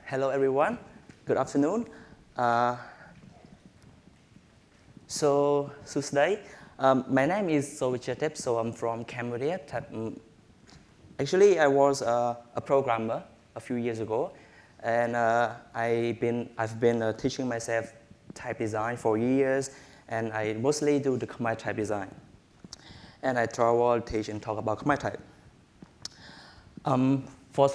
Hello everyone, good afternoon. Uh, today, my name is Sovichet Tep, so I'm from Cambodia. Actually, I was a programmer a few years ago, and I've been teaching myself type design for years, and I mostly do the Khmer type design. And I travel, teach, and talk about Khmer type. First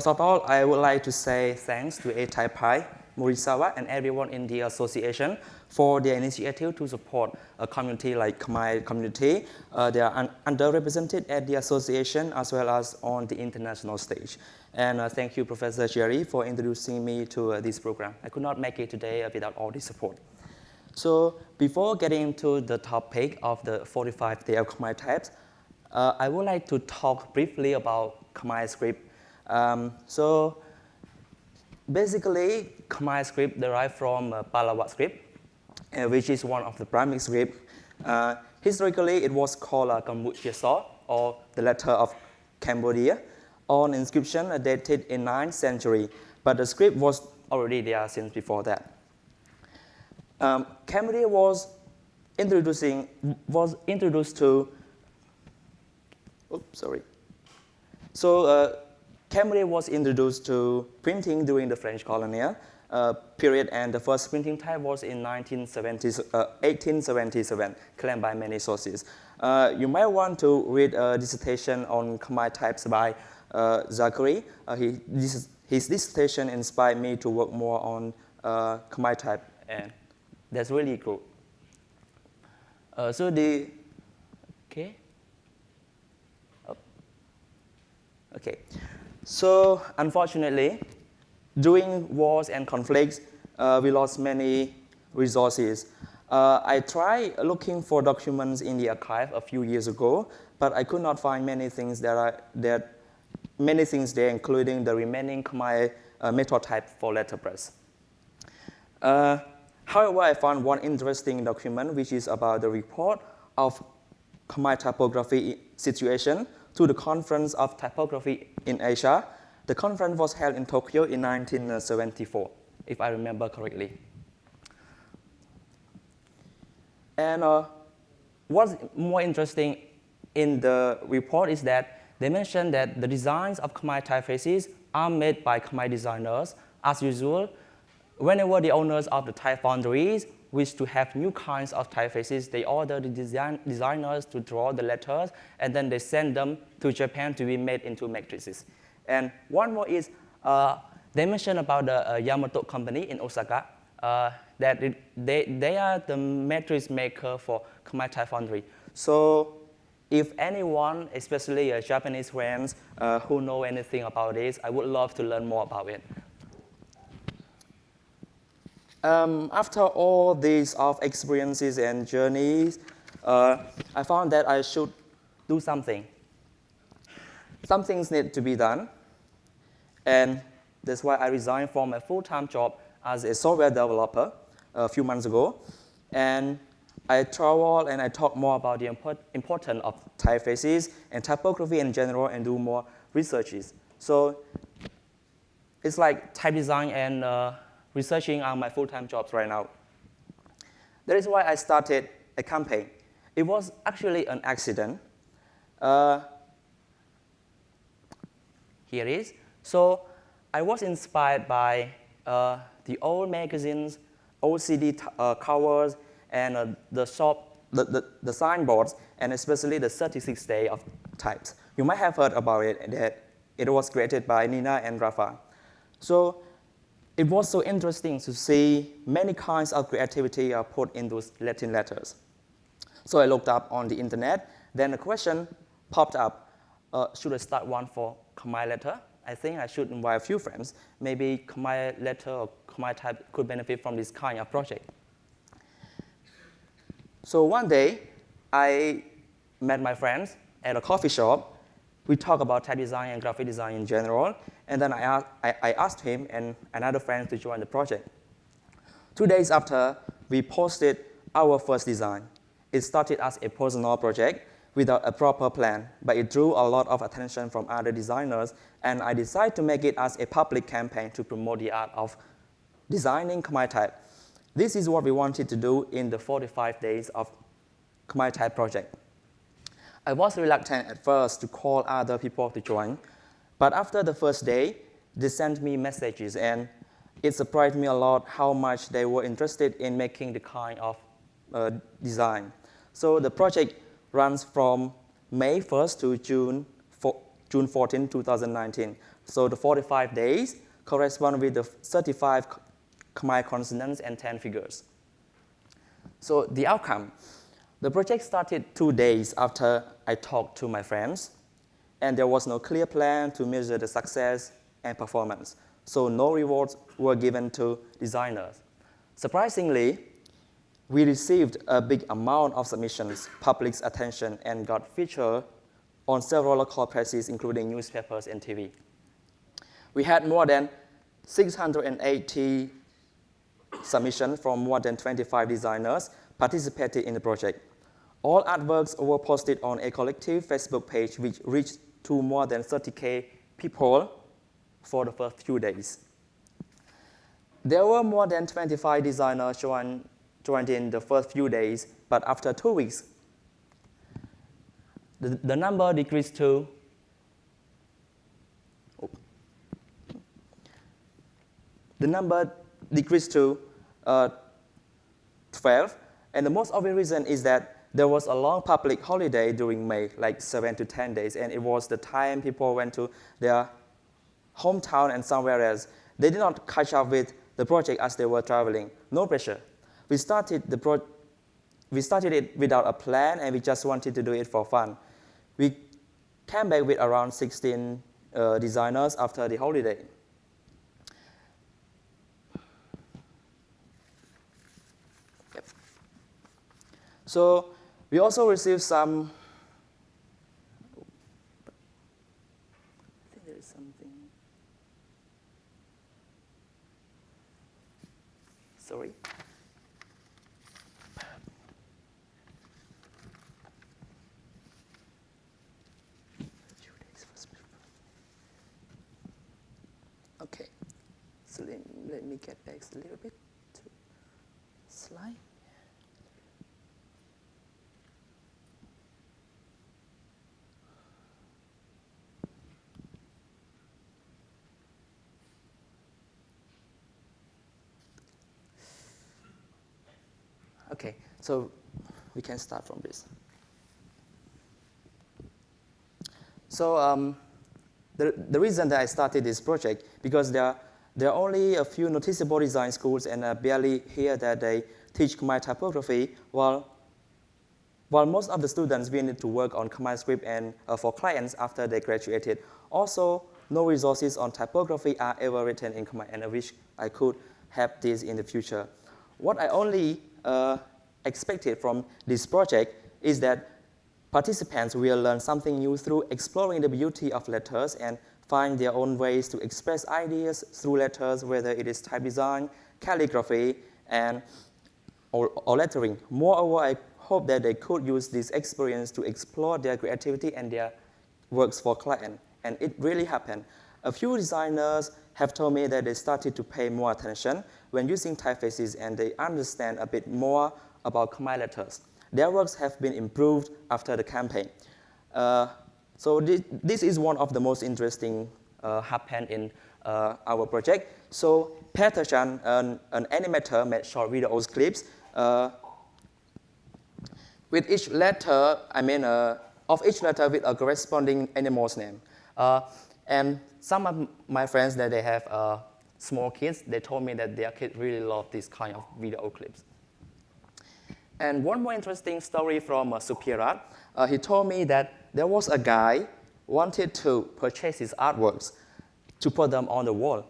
of all, I would like to say thanks to ATypI, Morisawa, and everyone in the association for their initiative to support a community like Khmer community. They are underrepresented at the association as well as on the international stage. And thank you, Professor Jerry, for introducing me to this program. I could not make it today without all this support. So before getting into the topic of the 45 Days of Khmer Types, I would like to talk briefly about Khmer script. So basically, Khmer script derived from Palawat script, which is one of the primary script. Historically, it was called Cambodia Saw, or the letter of Cambodia, on inscription dated in 9th century, but the script was already there since before that. Cambodia was introduced to, Cambodia was introduced to printing during the French colonial period, and the first printing type was in 1877, claimed by many sources. You might want to read a dissertation on Khmer types by Zachary. His dissertation inspired me to work more on Khmer type, and that's really cool. So unfortunately, during wars and conflicts, we lost many resources. I tried looking for documents in the archive a few years ago, but I could not find many things there, including the remaining Khmer method type for letterpress. However, I found one interesting document, which is about the report of Khmer typography situation to the Conference of Typography in Asia. The conference was held in Tokyo in 1974, if I remember correctly. And what's more interesting in the report is that they mentioned that the designs of Khmer typefaces are made by Khmer designers. As usual, whenever the owners of the type foundries wish to have new kinds of typefaces, they order the designers to draw the letters, and then they send them to Japan to be made into matrices. And one more is, they mentioned about the Yamato company in Osaka, that they are the matrix maker for Khmer type foundry. So if anyone, especially Japanese friends who know anything about this, I would love to learn more about it. After all these experiences and journeys, I found that I should do something. Some things need to be done, and that's why I resigned from a full-time job as a software developer a few months ago. And I travel and I talk more about the importance of typefaces and typography in general, and do more researches. So it's like type design and researching are my full-time jobs right now. That is why I started a campaign. It was actually an accident. Here it is. So I was inspired by the old magazines, old CD covers, and the signboards, and especially the 36 Days of Types. You might have heard about it, that it was created by Nina and Rafa. So it was so interesting to see many kinds of creativity are put in those Latin letters. So I looked up on the internet, then a question popped up. Should I start one for Khmer letter? I think I should invite a few friends. Maybe Khmer letter or Khmer type could benefit from this kind of project. So one day, I met my friends at a coffee shop. We talked about type design and graphic design in general, and then I asked him and another friend to join the project. 2 days after, we posted our first design. It started as a personal project, without a proper plan, but it drew a lot of attention from other designers, and I decided to make it as a public campaign to promote the art of designing Khmer Type. This is what we wanted to do in the 45 days of Khmer Type project. I was reluctant at first to call other people to join, but after the first day, they sent me messages, and it surprised me a lot how much they were interested in making the kind of design. So the project runs from May 1st to June 14, 2019. So the 45 days correspond with the 35 Khmer consonants and 10 figures. So the outcome, the project started 2 days after I talked to my friends, and there was no clear plan to measure the success and performance. So no rewards were given to designers. Surprisingly, we received a big amount of submissions, public attention, and got featured on several local presses, including newspapers and TV. We had more than 680 submissions from more than 25 designers participated in the project. All artworks were posted on a collective Facebook page, which reached to more than 30K people for the first few days. There were more than 25 designers joined in the first few days, but after 2 weeks, the number decreased to 12, and the most obvious reason is that there was a long public holiday during May, like 7 to 10 days, and it was the time people went to their hometown and somewhere else. They did not catch up with the project as they were traveling. No pressure. We started it without a plan, and we just wanted to do it for fun. We came back with around 16 designers after the holiday. Yep. So we also received some. I think there is something. Sorry. Okay, so let me get back a little bit to slide. Okay, so we can start from this. So the reason that I started this project, because there are only a few noticeable design schools, and I barely hear that they teach Khmer typography, while most of the students will need to work on Khmer script and for clients after they graduated. Also, no resources on typography are ever written in Khmer, and I wish I could have this in the future. What I only expected from this project is that participants will learn something new through exploring the beauty of letters and find their own ways to express ideas through letters, whether it is type design, calligraphy, or lettering. Moreover, I hope that they could use this experience to explore their creativity and their works for clients. And it really happened. A few designers have told me that they started to pay more attention when using typefaces, and they understand a bit more about Khmer letters. Their works have been improved after the campaign. So this is one of the most interesting happened in our project. So Peter Chan, an animator, made short video clips with each letter, of each letter with a corresponding animal's name. And some of my friends that they have small kids, they told me that their kids really love this kind of video clips. And one more interesting story from Supirat. He told me that there was a guy wanted to purchase his artworks to put them on the wall,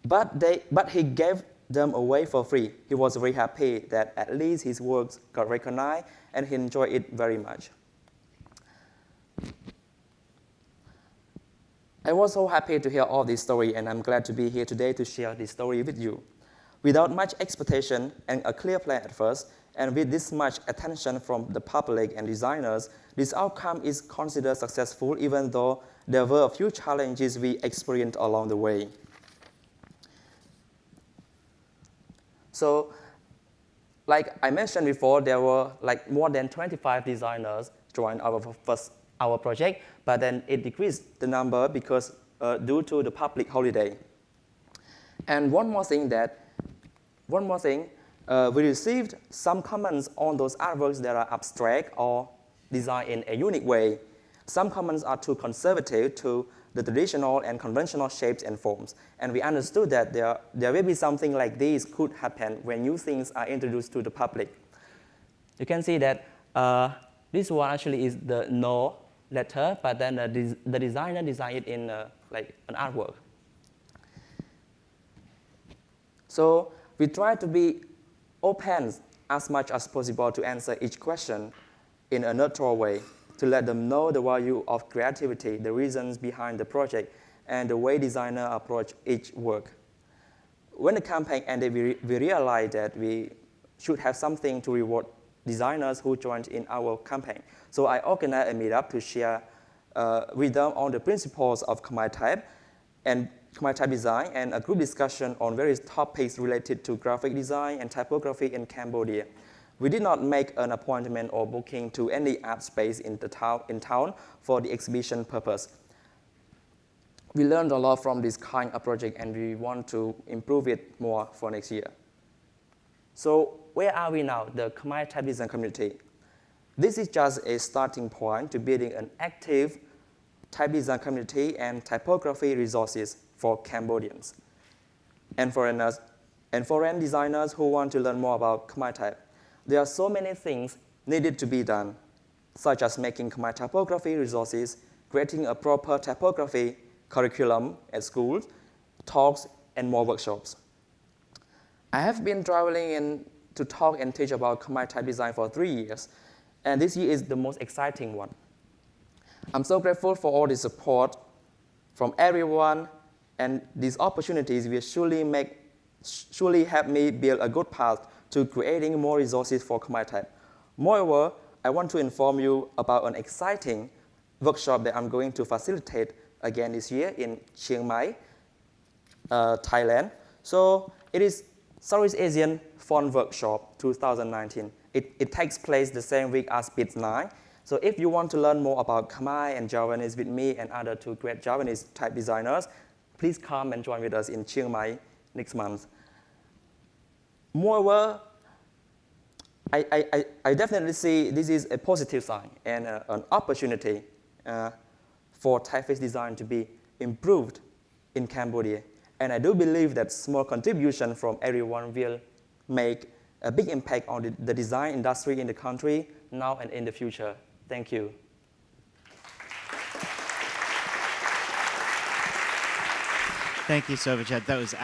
but he gave them away for free. He was very happy that at least his works got recognized, and he enjoyed it very much. I was so happy to hear all this story, and I'm glad to be here today to share this story with you. Without much expectation and a clear plan at first, And with this much attention from the public and designers, this outcome is considered successful even though there were a few challenges we experienced along the way. So, like I mentioned before, there were like more than 25 designers joined our project, but then it decreased the number because due to the public holiday. And one more thing, we received some comments on those artworks that are abstract or designed in a unique way. Some comments are too conservative to the traditional and conventional shapes and forms. And we understood that there will be something like this could happen when new things are introduced to the public. You can see that this one actually is the no letter, but then the designer designed it in like an artwork. So we try to be open as much as possible to answer each question in a neutral way, to let them know the value of creativity, the reasons behind the project, and the way designers approach each work. When the campaign ended, we realized that we should have something to reward designers who joined in our campaign. So I organized a meetup to share with them on the principles of Khmer Type and Khmer Type design, and a group discussion on various topics related to graphic design and typography in Cambodia. We did not make an appointment or booking to any art space in town for the exhibition purpose. We learned a lot from this kind of project, and we want to improve it more for next year. So where are we now, the Khmer Type design community? This is just a starting point to building an active type design community and typography resources for Cambodians and foreigners and foreign designers who want to learn more about Khmer Type. There are so many things needed to be done, such as making Khmer typography resources, creating a proper typography curriculum at schools, talks, and more workshops. I have been traveling to talk and teach about Khmer Type design for 3 years, and this year is the most exciting one. I'm so grateful for all the support from everyone, and these opportunities will surely help me build a good path to creating more resources for Khmer Type. Moreover, I want to inform you about an exciting workshop that I'm going to facilitate again this year in Chiang Mai, Thailand. So it is Southeast Asian Font Workshop 2019. It takes place the same week as BIT 9. So if you want to learn more about Khmer and Javanese with me and other two great Javanese type designers, please come and join with us in Chiang Mai next month. Moreover, I definitely see this is a positive sign and an opportunity for typeface design to be improved in Cambodia. And I do believe that small contribution from everyone will make a big impact on the design industry in the country now and in the future. Thank you. Thank you, Sovichet. That was